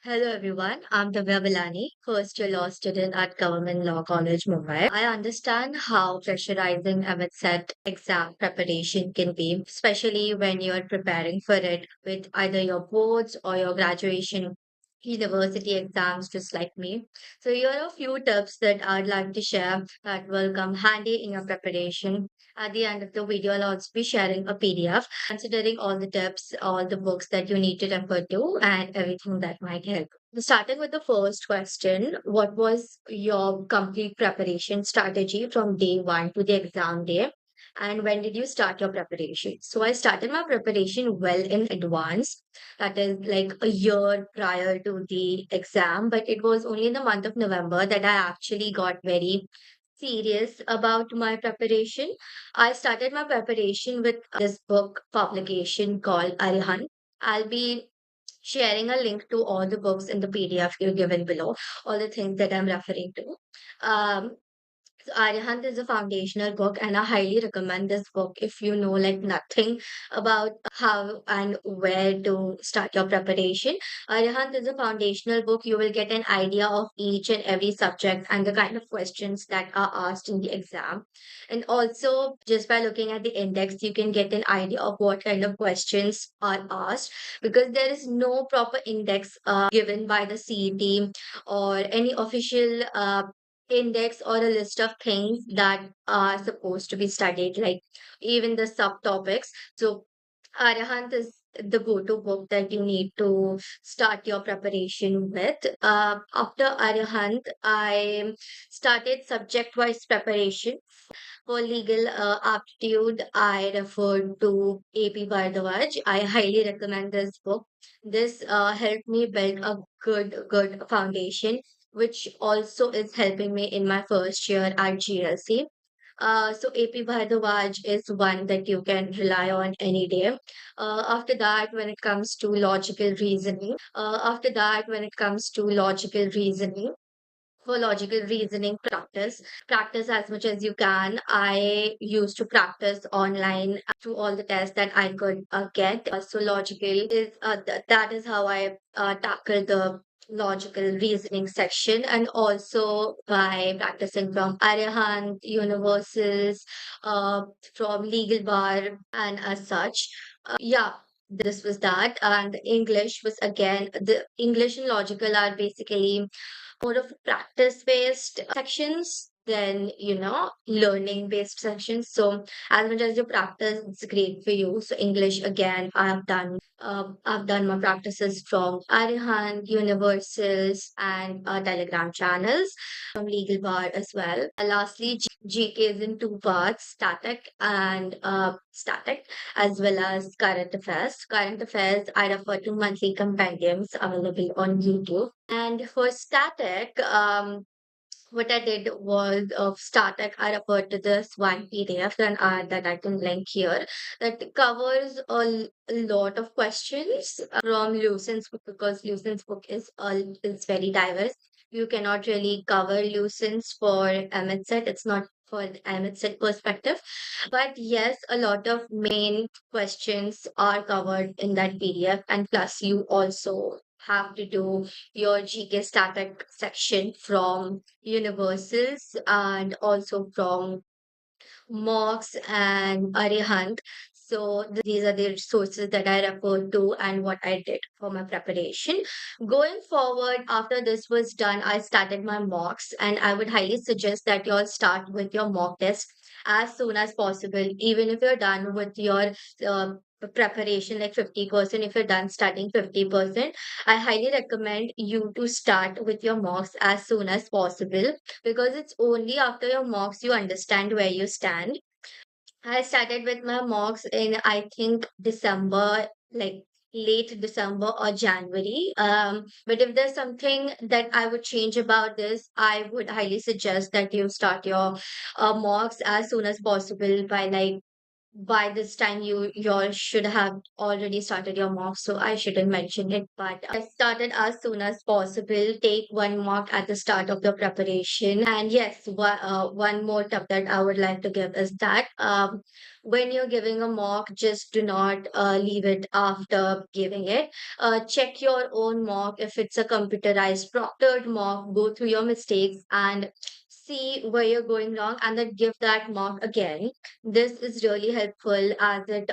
Hello everyone, I'm Divya Vilani, first year law student at Government Law College, Mumbai. I understand how pressurizing MSET exam preparation can be, especially when you're preparing for it with either your boards or your graduation university exams, just like me. So, here are a few tips that I'd like to share that will come handy in your preparation. At the end of the video, I'll also be sharing a PDF considering all the tips, all the books that you need to refer to, and everything that might help. Starting with the first question, what was your complete preparation strategy from day one to the exam day? And when did you start your preparation? So I started my preparation well in advance, that is like a year prior to the exam, but it was only in the month of November that I actually got very serious about my preparation. I started my preparation with this book publication called Arihant. I'll be sharing a link to all the books in the PDF you're given below, all the things that I'm referring to. Um, so Arihant is a foundational book, and I highly recommend this book if you know like nothing about how and where to start your preparation. Arihant is a foundational book. You will get an idea of each and every subject and the kind of questions that are asked in the exam. And also, just by looking at the index, you can get an idea of what kind of questions are asked because there is no proper index given by the CET or any official index or a list of things that are supposed to be studied, like even the subtopics. So, Arahant is the go-to book that you need to start your preparation with. After Arahant, I started subject-wise preparation. For legal aptitude, I referred to AP Bardawaj. I highly recommend this book. This helped me build a good foundation, which also is helping me in my first year at GLC. So AP Bhardwaj is one that you can rely on any day. After that, when it comes to logical reasoning, for logical reasoning practice as much as you can. I used to practice online through all the tests that I could get. So logical is that is how I tackle the logical reasoning section, and also by practicing from Arihant universals, from legal bar, and as such. Yeah, this was that. And the English was, again, the English and logical are basically more of practice based sections than learning based sections. So as much as you practice, it's great for you. So English, again, I've done my practices from Arihant universals and Telegram channels, from legal bar as well. Lastly, GK is in two parts: static as well as current affairs. I refer to monthly compendiums available on YouTube. And for static, what I did was of static, I referred to this one PDF that I can link here that covers a lot of questions from Lucen's book, because Lucen's book is very diverse. You cannot really cover Lucen's for MHSET. It's not for the MHSET perspective. But yes, a lot of main questions are covered in that PDF. And plus, you also have to do your GK static section from universals and also from mocks and Arihant. So these are the resources that I referred to and what I did for my preparation. Going forward, after this was done, I started my mocks, and I would highly suggest that you all start with your mock test as soon as possible. Even if you're done with your uh, preparation like 50%, if you're done studying 50%, I highly recommend you to start with your mocks as soon as possible, because it's only after your mocks you understand where you stand. I started with my mocks in, I think, December, like late December or January. But if there's something that I would change about this, I would highly suggest that you start your mocks as soon as possible. By this time, you should have already started your mock, so I shouldn't mention it, but I started as soon as possible. Take one mock at the start of the preparation. And yes, one more tip that I would like to give is that when you're giving a mock, just do not leave it after giving it. Check your own mock. If it's a computerized, proctored mock, go through your mistakes and see where you're going wrong, and then give that mock again. This is really helpful as it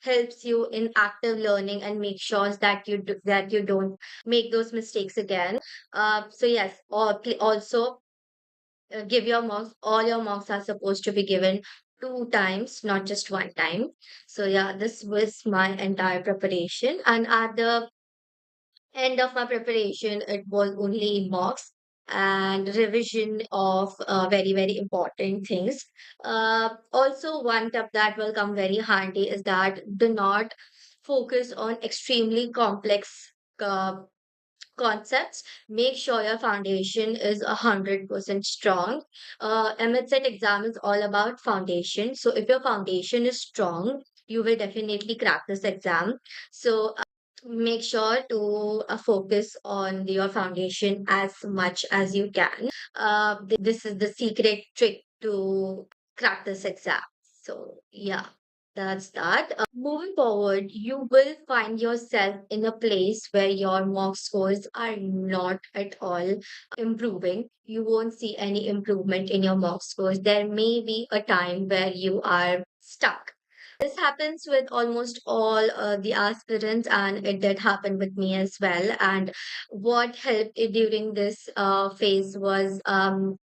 helps you in active learning and make sure that that you don't make those mistakes again. So yes, also give your marks. All your marks are supposed to be given two times, not just one time. So yeah, this was my entire preparation. And at the end of my preparation, it was only mocks and revision of very, very important things. Also, one tip that will come very handy is that do not focus on extremely complex concepts. Make sure your foundation is 100% strong. MHET exam is all about foundation. So if your foundation is strong, you will definitely crack this exam. So make sure to focus on your foundation as much as you can. This is the secret trick to crack this exam. So yeah, that's that. Moving forward, you will find yourself in a place where your mock scores are not at all improving. You won't see any improvement in your mock scores. There may be a time where you are stuck. This happens with almost all the aspirants, and it did happen with me as well. And what helped during this phase was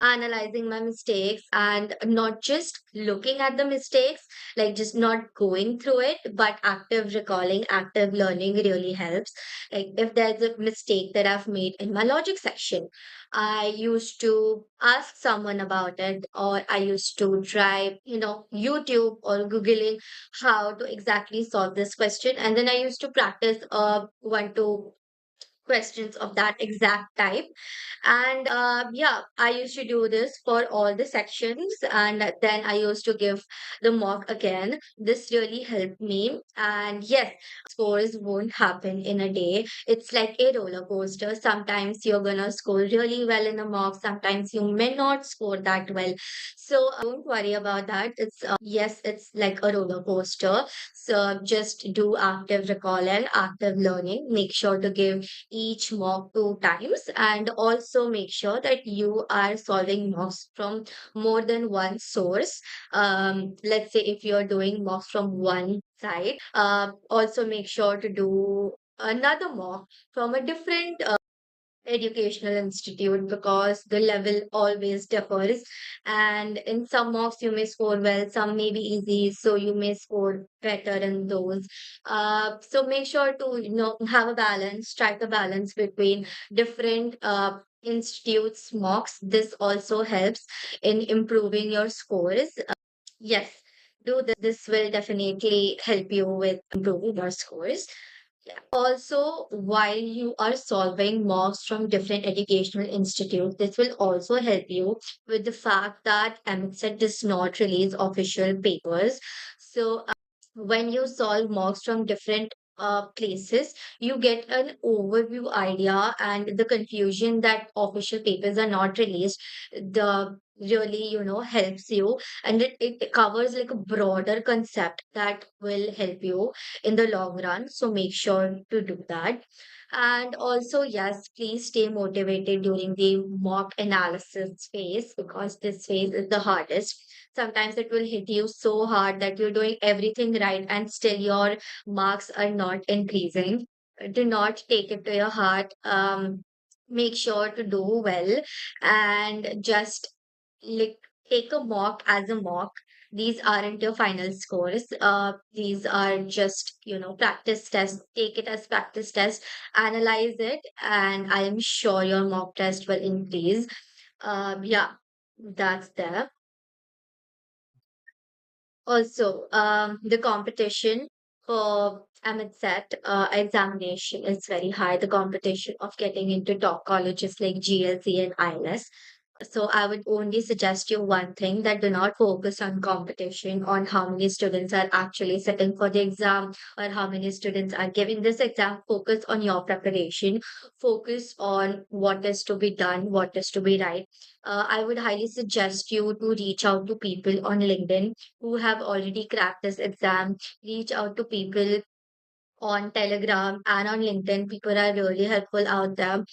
analyzing my mistakes and not just looking at the mistakes, like just not going through it, but active recalling, active learning really helps. Like if there's a mistake that I've made in my logic section, I used to ask someone about it, or I used to try, YouTube or Googling how to exactly solve this question. And then I used to practice one, two questions of that exact type. And yeah, I used to do this for all the sections, and then I used to give the mock again. This really helped me. And yes, scores won't happen in a day. It's like a roller coaster. Sometimes you're gonna score really well in the mock, sometimes you may not score that well. So don't worry about that. It's yes, it's like a roller coaster. So just do active recall and active learning. Make sure to give each mock two times, and also make sure that you are solving mocks from more than one source. Let's say if you're doing mocks from one side, also make sure to do another mock from a different educational institute, because the level always differs, and in some mocks you may score well, some may be easy, so you may score better in those. So make sure to have a balance, strike a balance between different institutes mocks. This also helps in improving your scores. Yes, do this will definitely help you with improving your scores. Yeah. Also, while you are solving mocks from different educational institutes, this will also help you with the fact that MXet does not release official papers. So, when you solve mocks from different places, you get an overview idea, and the confusion that official papers are not released, the really, helps you, and it covers like a broader concept that will help you in the long run. So make sure to do that. And also, yes, please stay motivated during the mock analysis phase, because this phase is the hardest. Sometimes it will hit you so hard that you're doing everything right and still your marks are not increasing. Do not take it to your heart. Make sure to do well, and just like take a mock as a mock. These aren't your final scores. These are just, practice tests. Take it as practice test, analyze it, and I am sure your mock test will increase. Yeah, that's there. Also, the competition for MSET examination is very high. The competition of getting into top colleges like GLC and ILS. So I would only suggest you one thing, that do not focus on competition, on how many students are actually sitting for the exam or how many students are giving this exam. Focus on your preparation. Focus on what is to be done, what is to be right. I would highly suggest you to reach out to people on LinkedIn who have already cracked this exam. Reach out to people on Telegram and on LinkedIn. People are really helpful out there.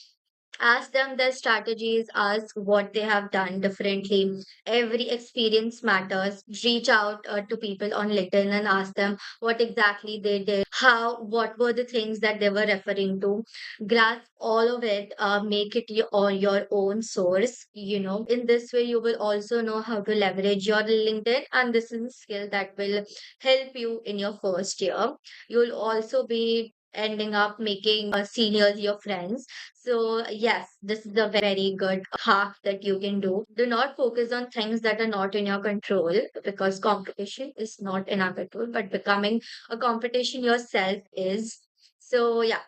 Ask them their strategies, ask what they have done differently. Every experience matters. Reach out to people on LinkedIn and ask them what exactly they did, what were the things that they were referring to. Grasp all of it, make it your own source. In this way, you will also know how to leverage your LinkedIn, and this is a skill that will help you in your first year. You'll also be ending up making seniors your friends. So, yes, this is a very good hack that you can do. Do not focus on things that are not in your control, because competition is not in our control, but becoming a competition yourself is. So, yeah,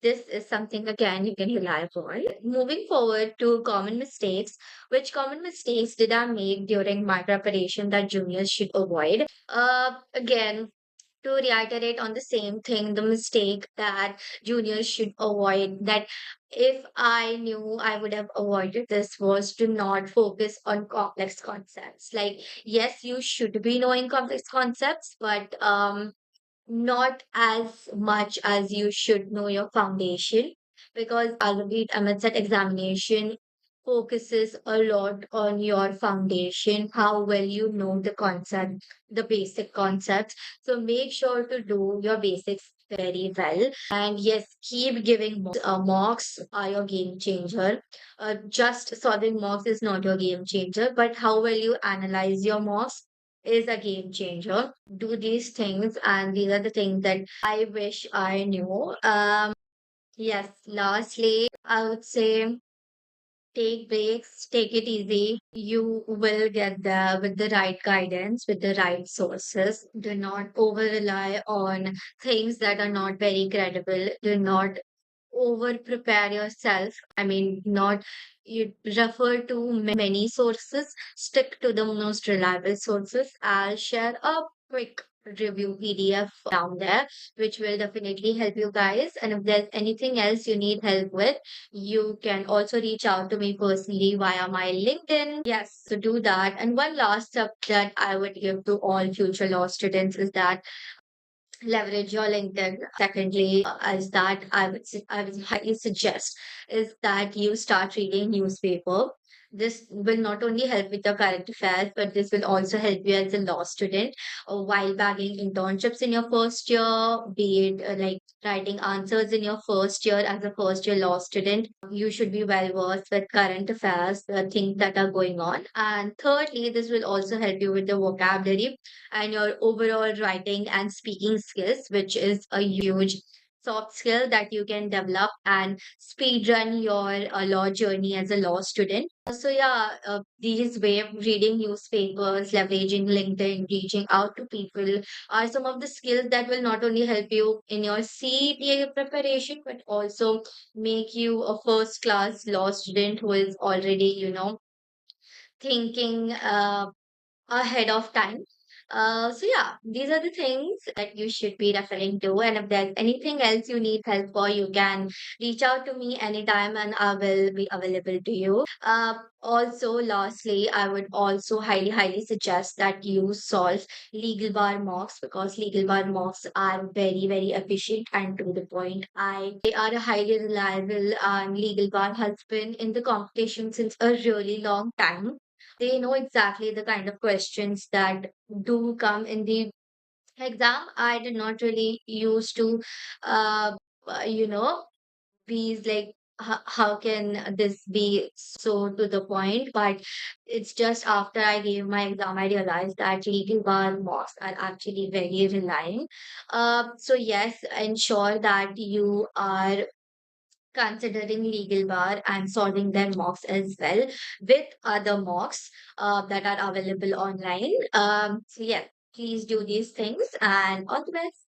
this is something again you can rely upon. Moving forward to common mistakes, which common mistakes did I make during my preparation that juniors should avoid? Again, to reiterate on the same thing, the mistake that juniors should avoid, that if I knew I would have avoided this, was to not focus on complex concepts. Like, yes, you should be knowing complex concepts, but not as much as you should know your foundation, because Alphabet MSET examination focuses a lot on your foundation, how well you know the concept, the basic concepts. So make sure to do your basics very well. And yes, keep giving mocks. Mocks are your game changer. Just solving mocks is not your game changer, but how well you analyze your mocks is a game changer. Do these things, and these are the things that I wish I knew. Yes, lastly, I would say take breaks, take it easy. You will get there with the right guidance, with the right sources. Do not over rely on things that are not very credible. Do not over prepare yourself. I mean, not you refer to many sources, stick to the most reliable sources. I'll share a quick review PDF down there, which will definitely help you guys. And if there's anything else you need help with, you can also reach out to me personally via my LinkedIn. Yes, so do that. And one last tip that I would give to all future law students is that leverage your LinkedIn. Secondly, is that I would highly suggest is that you start reading newspaper. This will not only help with your current affairs, but this will also help you as a law student while bagging internships in your first year, be it like writing answers in your first year as a first year law student. You should be well versed with current affairs, the things that are going on. And thirdly, this will also help you with the vocabulary and your overall writing and speaking skills, which is a huge soft skill that you can develop and speed run your law journey as a law student. So yeah, these way of reading newspapers, leveraging LinkedIn, reaching out to people are some of the skills that will not only help you in your CTA preparation, but also make you a first class law student who is already, thinking ahead of time. So yeah, these are the things that you should be referring to. And if there's anything else you need help for, you can reach out to me anytime and I will be available to you. Also, lastly, I would also highly, highly suggest that you solve legal bar mocks, because legal bar mocks are very, very efficient and to the point. They are a highly reliable, and legal bar has been in the competition since a really long time. They know exactly the kind of questions that do come in the exam. I did not really used to, uh, you know, be like, how can this be so to the point? But it's just after I gave my exam, I realized that legal bar mocks are actually very reliant. So yes, ensure that you are considering legal bar and solving their mocks as well with other mocks that are available online. So yeah, please do these things and all the best.